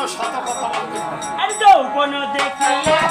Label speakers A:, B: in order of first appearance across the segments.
A: শত কথা বলতে
B: আর যৌবন দেখিয়া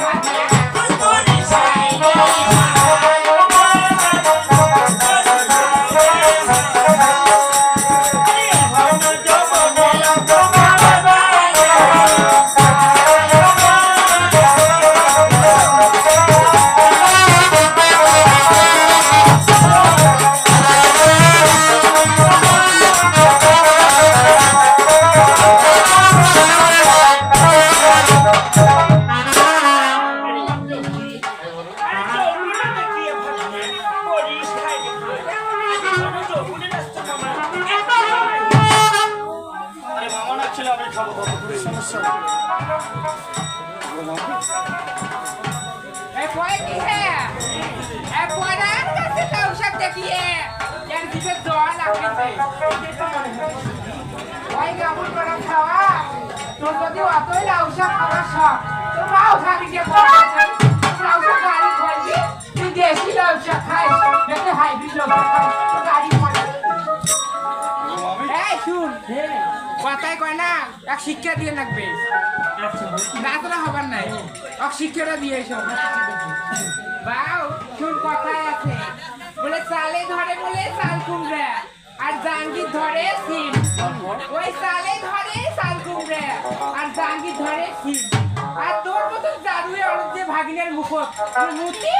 C: কথাই কয় না এক শিক্ষা দিয়ে লাগবে না হবার নাই এক শিক্ষাটা দিয়ে বাউ শুন কথাই আছে বলে চালে ধরে বলে চাল কুমড়া আর জাঙ্গি ধরে সিম ওই চালে ধরে চাল কুমড়া আর জাঙ্গি ধরে সিম আর তোর মতো জাদুয়ে অনেক যে ভাগিনের মুখত মুতি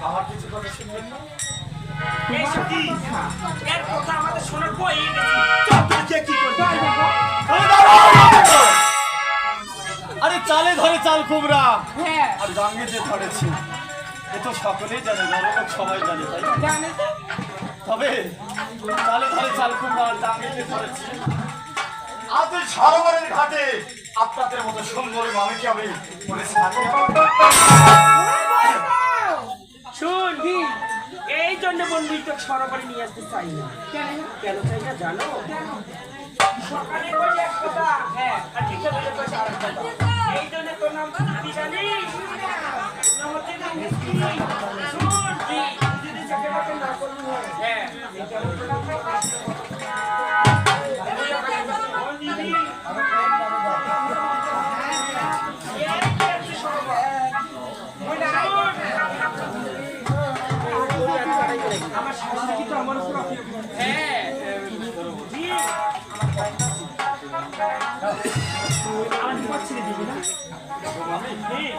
A: আমার কিছু কথা শুনবেন না?
B: এর কথা আমাদের শোনার বই কি করতে
A: আরে চালে ধরে চাল কুমড়া
C: হ্যাঁ
A: আর জাঙ্গে যে ধরেছে এ তো সকলেই জানে, বড়লোক সবাই জানে, তাই
C: জানে
A: তবে চালে ধরে চাল কুমড়া আর জাঙ্গে যে ধরেছে আজ ওই সরোবরের ঘাটে আপনাদের মতো সুন্দরী মামিকে আমি বলে
B: শুন এই জন্য বন্ধু তো সরোবরে নিয়ে আসতে চাই না। কেন চাই না জানো? সকালে বলে এক কথা, হ্যাঁ, আর বিকেলে বলে আরেক কথা। এই জন্য তোর নাম কি জানিস? নাম হচ্ছে না মিষ্টি। শুন তুই যদি চাকরি না করলি হ্যাঁ এটা হলো নাম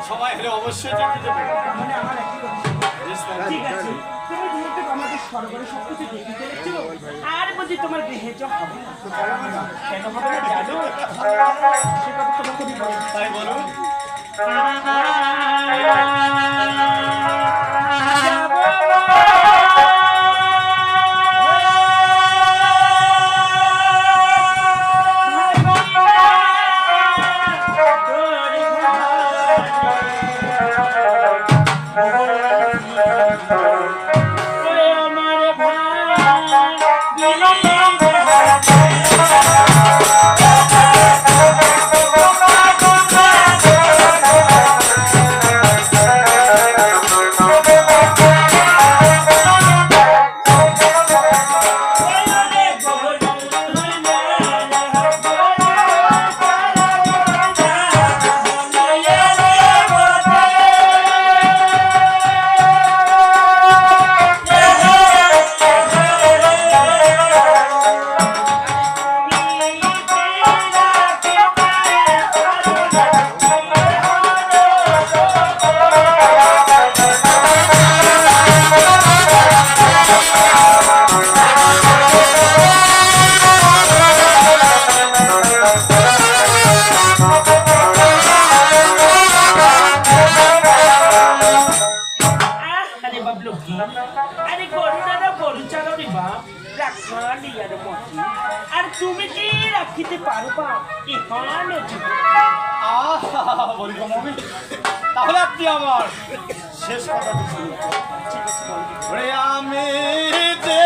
A: সবাই হলে অবশ্যই যেতে দেবে।
B: মানে আমার একই কথা। ঠিক আছে তুমি যেহেতু আমাদের সরোবরে সবকিছু দেখে ফেলেছো আর বলছি তোমার গৃহে যা হবে না কেন হবে না জানো সে কথা তোমাকে বলি
A: তাই বলো।
B: আর তুমি কি রাখিতে পারবা
A: তাহলে আপনি আমার শেষ কথা আমি যে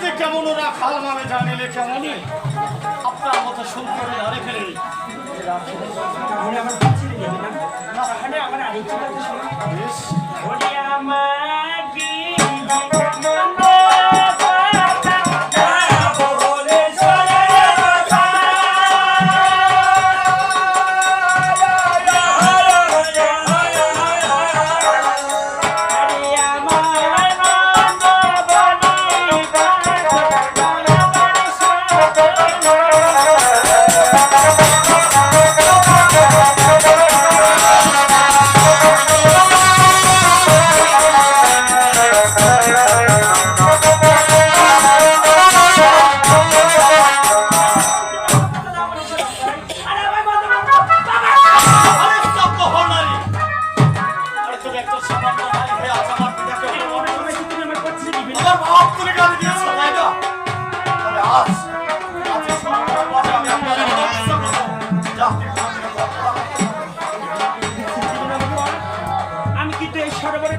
A: যে কেমন ওরা খাল নামে জানিলে কেমনই আপনার মতো সুন্দরী নারী ফেলে
B: তাহলে আমার ছেড়ে দেবে না তাহলে আমার আরেকটা কথা শোনো
A: বেশ
B: ওরে আমার
A: আরে সব তো হল নারী আরে তুমি একটা সামান্য নারী হয়ে আজ আমার পিতাকে অপমান করেছো।
B: তুমি আমার কথা দিবে না
A: তোমার বাপ তুমি গালি দিয়েছো তাই না তবে আজ আজকে সরকারের পথে আমি আপনাদের অবস্থা করবো জাতি কোনোদিনও করবো না।
B: আমি কিন্তু এই সরোবরে